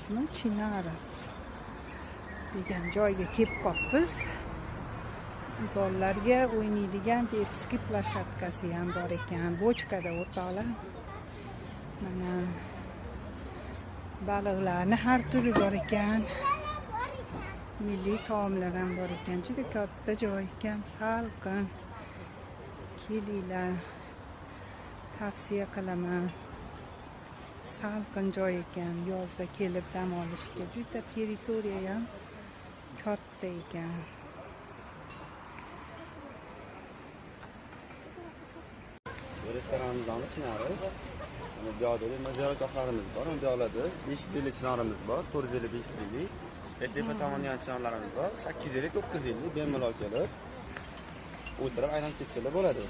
ismi Chinaras degan joyga kelib qolibmiz. Bolalarga o'ynaydigan detskiy plashatkasi ham bor ekan. Bochkada o'rtoqlar. Mana baliqlarni har turi bor ekan. Milliy taomlar ham bor ekan. Juda katta joy ekan, salqin. Kelinglar. Tavsiya qilaman. Salqin joy ekan. Yozda kelib dam olishga. Juda territoriya ham katta ekan. Restoranimizni Chinaras. Bu yoqda ziyoratgohlarimiz bor. Bu yoqda 500 yillik chinorimiz bor, 400 yillik, 500 yillik. Tepa tomonda ham chinorlarimiz bor, 800 yillik, 900 yillik bemalol kelib o'tirib aylanib ketsalar bo'ladi.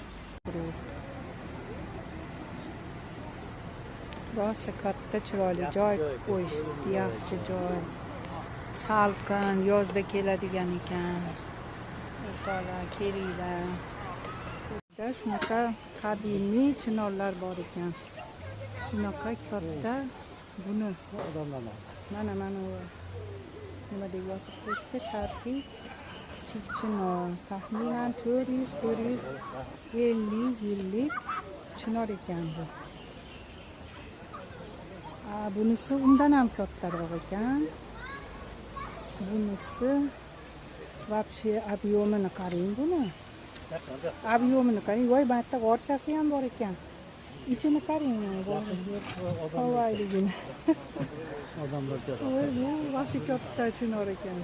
Rosa katta chiroyli joy qo'yishdi, yaxshi joy. Salqin, yozda keladigan ekan. O'rtoqlar, kelinglar. Burada shunaqa qadimiy chinorlar bor ekan. Shunaqa katta buni mana nima deb yozib qo'yishdi? Sharqiy kichik chinor. Taxminan 400-450 yillik chinor ekan bu. Bunisi undan ham kattaroq ekan. Bunisi вообще объемini qarang buni. Объемini qarang. Voy, bu yerda g'orchasi ham bor ekan. İçini qarang. Havoyligini. Odamlar katta. Voy, bu вообще katta chinor ekan.